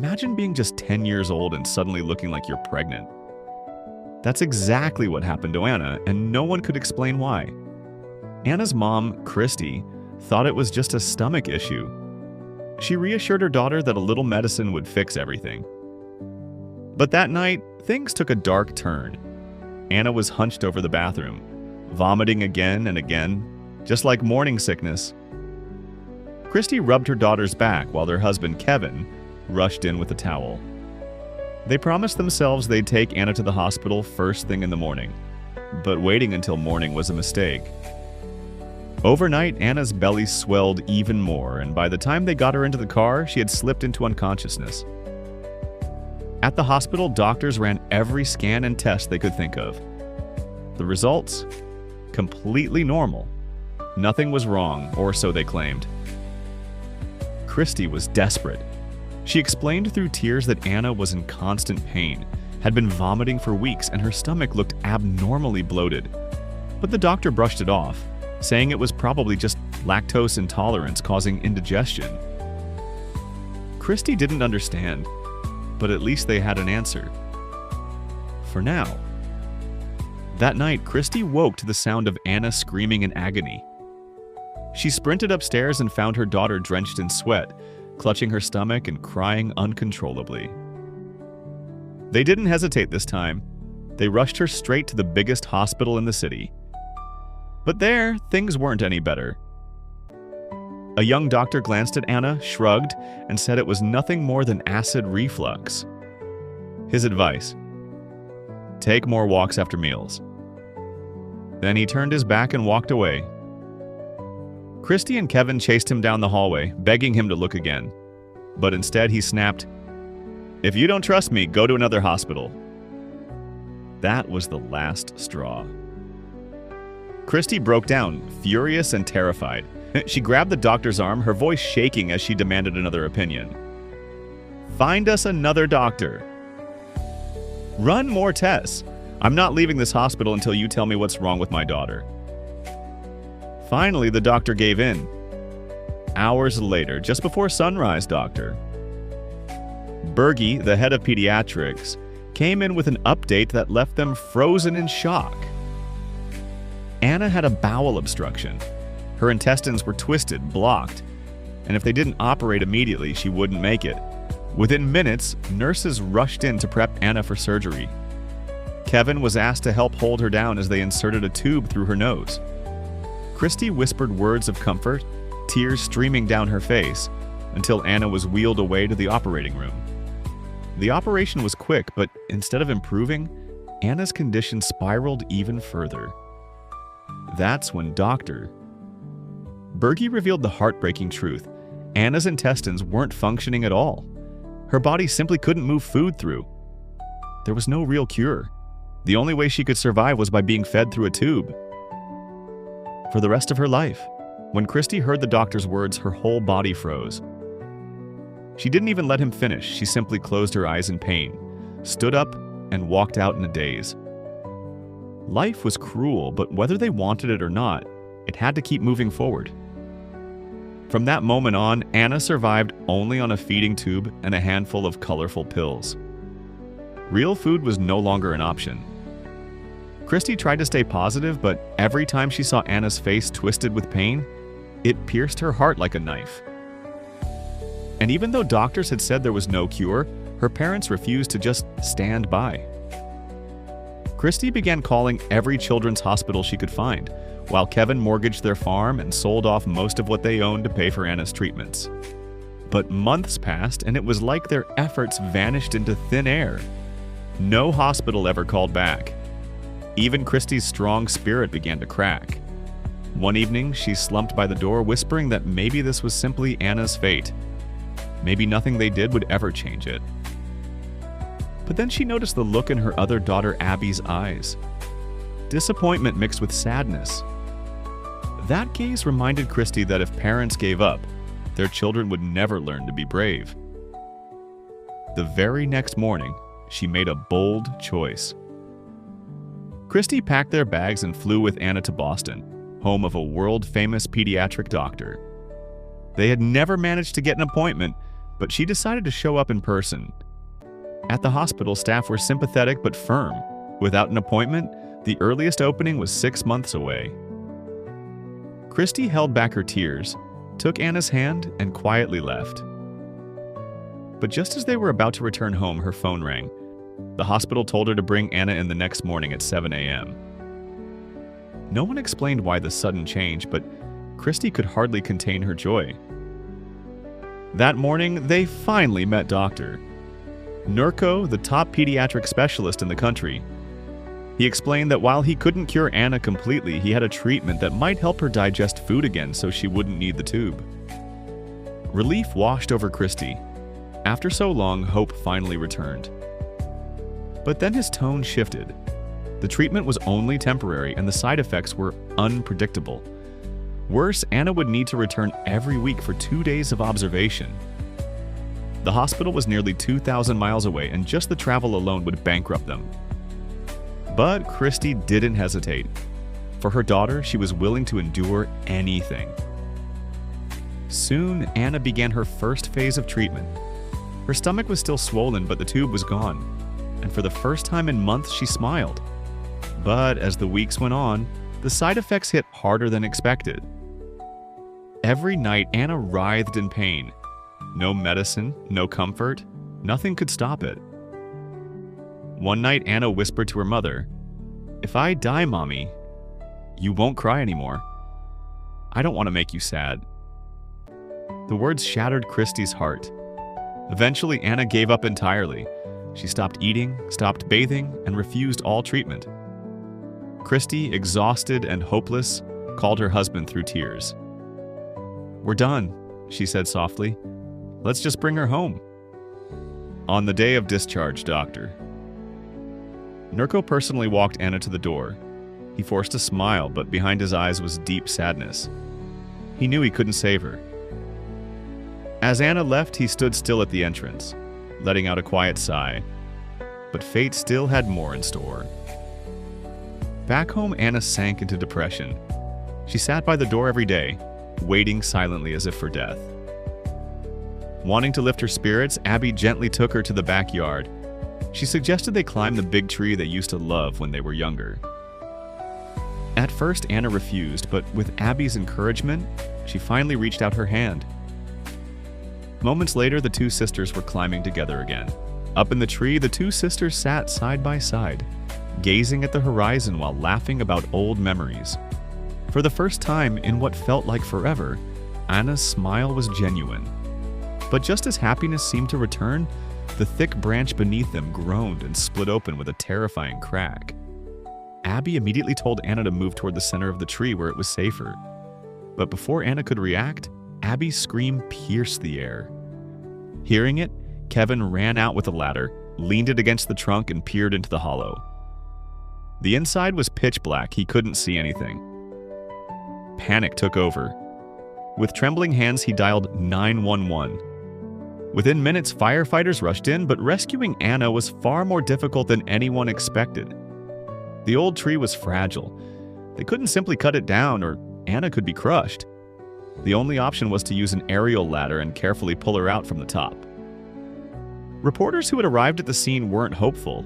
Imagine being just 10 years old and suddenly looking like you're pregnant. That's exactly what happened to Anna, and no one could explain why. Anna's mom, Christy, thought it was just a stomach issue. She reassured her daughter that a little medicine would fix everything. But that night, things took a dark turn. Anna was hunched over the bathroom, vomiting again and again, just like morning sickness. Christy rubbed her daughter's back while their husband, Kevin, rushed in with a towel. They promised themselves they'd take Anna to the hospital first thing in the morning, but waiting until morning was a mistake. Overnight, Anna's belly swelled even more, and by the time they got her into the car, she had slipped into unconsciousness. At the hospital, doctors ran every scan and test they could think of. The results? Completely normal. Nothing was wrong, or so they claimed. Christy was desperate. She explained through tears that Anna was in constant pain, had been vomiting for weeks, and her stomach looked abnormally bloated. But the doctor brushed it off, saying it was probably just lactose intolerance causing indigestion. Christy didn't understand, but at least they had an answer. For now. That night, Christy woke to the sound of Anna screaming in agony. She sprinted upstairs and found her daughter drenched in sweat, clutching her stomach and crying uncontrollably. They didn't hesitate this time. They rushed her straight to the biggest hospital in the city. But there, things weren't any better. A young doctor glanced at Anna, shrugged, and said it was nothing more than acid reflux. His advice: take more walks after meals. Then he turned his back and walked away. Christy and Kevin chased him down the hallway, begging him to look again. But instead he snapped, "If you don't trust me, go to another hospital." That was the last straw. Christy broke down, furious and terrified. She grabbed the doctor's arm, her voice shaking as she demanded another opinion. "Find us another doctor. Run more tests. I'm not leaving this hospital until you tell me what's wrong with my daughter." Finally, the doctor gave in. Hours later, just before sunrise, Dr. Berge, the head of pediatrics, came in with an update that left them frozen in shock. Anna had a bowel obstruction. Her intestines were twisted, blocked, and if they didn't operate immediately, she wouldn't make it. Within minutes, nurses rushed in to prep Anna for surgery. Kevin was asked to help hold her down as they inserted a tube through her nose. Christy whispered words of comfort, tears streaming down her face, until Anna was wheeled away to the operating room. The operation was quick, but instead of improving, Anna's condition spiraled even further. That's when Dr. Berge revealed the heartbreaking truth. Anna's intestines weren't functioning at all. Her body simply couldn't move food through. There was no real cure. The only way she could survive was by being fed through a tube. For the rest of her life. When Christy heard the doctor's words, her whole body froze. She didn't even let him finish. She simply closed her eyes in pain, stood up, and walked out in a daze. Life was cruel, but whether they wanted it or not, it had to keep moving forward. From that moment on, Anna survived only on a feeding tube and a handful of colorful pills. Real food was no longer an option. Christy tried to stay positive, but every time she saw Anna's face twisted with pain, it pierced her heart like a knife. And even though doctors had said there was no cure, her parents refused to just stand by. Christy began calling every children's hospital she could find, while Kevin mortgaged their farm and sold off most of what they owned to pay for Anna's treatments. But months passed, and it was like their efforts vanished into thin air. No hospital ever called back. Even Christy's strong spirit began to crack. One evening, she slumped by the door, whispering that maybe this was simply Anna's fate. Maybe nothing they did would ever change it. But then she noticed the look in her other daughter Abby's eyes. Disappointment mixed with sadness. That gaze reminded Christy that if parents gave up, their children would never learn to be brave. The very next morning, she made a bold choice. Christy packed their bags and flew with Anna to Boston, home of a world-famous pediatric doctor. They had never managed to get an appointment, but she decided to show up in person. At the hospital, staff were sympathetic but firm. Without an appointment, the earliest opening was 6 months away. Christy held back her tears, took Anna's hand, and quietly left. But just as they were about to return home, her phone rang. The hospital told her to bring Anna in the next morning at 7 a.m. No one explained why the sudden change, but Christy could hardly contain her joy. That morning, they finally met Dr. Nurko, the top pediatric specialist in the country. He explained that while he couldn't cure Anna completely, he had a treatment that might help her digest food again so she wouldn't need the tube. Relief washed over Christy. After so long, hope finally returned. But then his tone shifted. The treatment was only temporary and the side effects were unpredictable. Worse, Anna would need to return every week for 2 days of observation. The hospital was nearly 2,000 miles away and just the travel alone would bankrupt them. But Christy didn't hesitate. For her daughter, she was willing to endure anything. Soon, Anna began her first phase of treatment. Her stomach was still swollen, but the tube was gone. And for the first time in months, she smiled. But as the weeks went on, the side effects hit harder than expected. Every night, Anna writhed in pain. No medicine, no comfort, nothing could stop it. One night, Anna whispered to her mother, "If I die, Mommy, you won't cry anymore. I don't want to make you sad." The words shattered Christy's heart. Eventually, Anna gave up entirely. She stopped eating, stopped bathing, and refused all treatment. Christy, exhausted and hopeless, called her husband through tears. "We're done," she said softly. "Let's just bring her home." On the day of discharge, Dr. Nurko personally walked Anna to the door. He forced a smile, but behind his eyes was deep sadness. He knew he couldn't save her. As Anna left, he stood still at the entrance, letting out a quiet sigh. But fate still had more in store. Back home, Anna sank into depression. She sat by the door every day, waiting silently as if for death. Wanting to lift her spirits, Abby gently took her to the backyard. She suggested they climb the big tree they used to love when they were younger. At first, Anna refused, but with Abby's encouragement, she finally reached out her hand. Moments later, the two sisters were climbing together again. Up in the tree, the two sisters sat side by side, gazing at the horizon while laughing about old memories. For the first time in what felt like forever, Anna's smile was genuine. But just as happiness seemed to return, the thick branch beneath them groaned and split open with a terrifying crack. Abby immediately told Anna to move toward the center of the tree where it was safer. But before Anna could react, Abby's scream pierced the air. Hearing it, Kevin ran out with a ladder, leaned it against the trunk, and peered into the hollow. The inside was pitch black, he couldn't see anything. Panic took over. With trembling hands, he dialed 911. Within minutes, firefighters rushed in, but rescuing Anna was far more difficult than anyone expected. The old tree was fragile. They couldn't simply cut it down, or Anna could be crushed. The only option was to use an aerial ladder and carefully pull her out from the top. Reporters who had arrived at the scene weren't hopeful.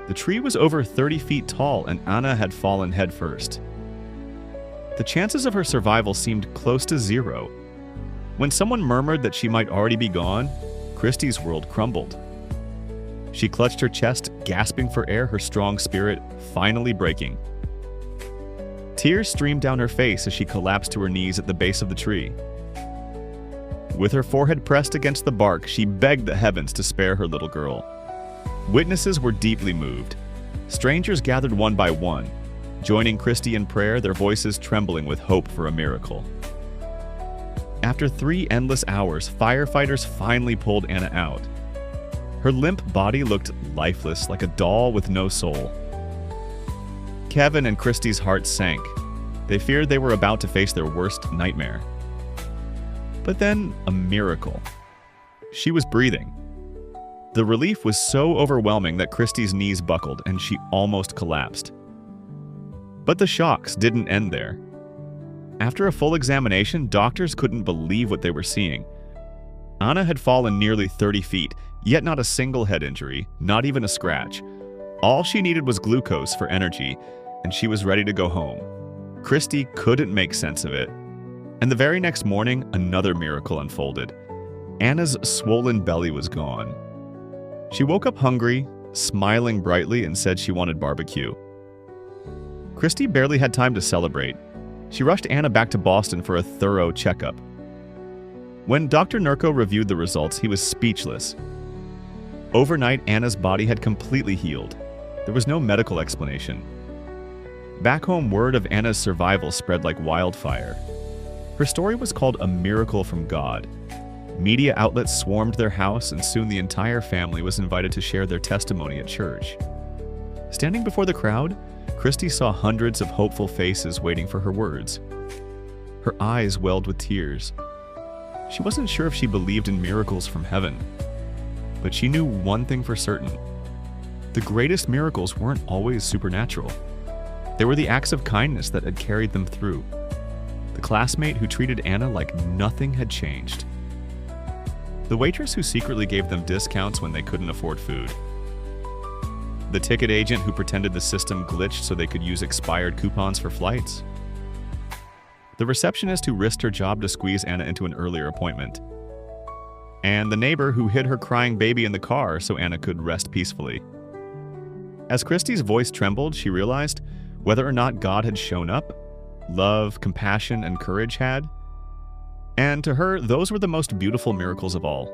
The tree was over 30 feet tall, and Anna had fallen headfirst. The chances of her survival seemed close to zero. When someone murmured that she might already be gone, Christy's world crumbled. She clutched her chest, gasping for air, her strong spirit finally breaking. Tears streamed down her face as she collapsed to her knees at the base of the tree. With her forehead pressed against the bark, she begged the heavens to spare her little girl. Witnesses were deeply moved. Strangers gathered one by one, joining Christy in prayer, their voices trembling with hope for a miracle. After 3 endless hours, firefighters finally pulled Anna out. Her limp body looked lifeless, like a doll with no soul. Kevin and Christy's hearts sank. They feared they were about to face their worst nightmare. But then, a miracle. She was breathing. The relief was so overwhelming that Christy's knees buckled and she almost collapsed. But the shocks didn't end there. After a full examination, doctors couldn't believe what they were seeing. Anna had fallen nearly 30 feet, yet not a single head injury, not even a scratch. All she needed was glucose for energy, and she was ready to go home. Christy couldn't make sense of it. And the very next morning, another miracle unfolded. Anna's swollen belly was gone. She woke up hungry, smiling brightly, and said she wanted barbecue. Christy barely had time to celebrate. She rushed Anna back to Boston for a thorough checkup. When Dr. Nurko reviewed the results, he was speechless. Overnight, Anna's body had completely healed. There was no medical explanation. Back home, word of Anna's survival spread like wildfire. Her story was called a miracle from God. Media outlets swarmed their house, and soon the entire family was invited to share their testimony at church. Standing before the crowd, Christy saw hundreds of hopeful faces waiting for her words. Her eyes welled with tears. She wasn't sure if she believed in miracles from heaven, but she knew one thing for certain. The greatest miracles weren't always supernatural. They were the acts of kindness that had carried them through. The classmate who treated Anna like nothing had changed. The waitress who secretly gave them discounts when they couldn't afford food. The ticket agent who pretended the system glitched so they could use expired coupons for flights. The receptionist who risked her job to squeeze Anna into an earlier appointment. And the neighbor who hid her crying baby in the car so Anna could rest peacefully. As Christy's voice trembled, she realized whether or not God had shown up, love, compassion, and courage had. And to her, those were the most beautiful miracles of all.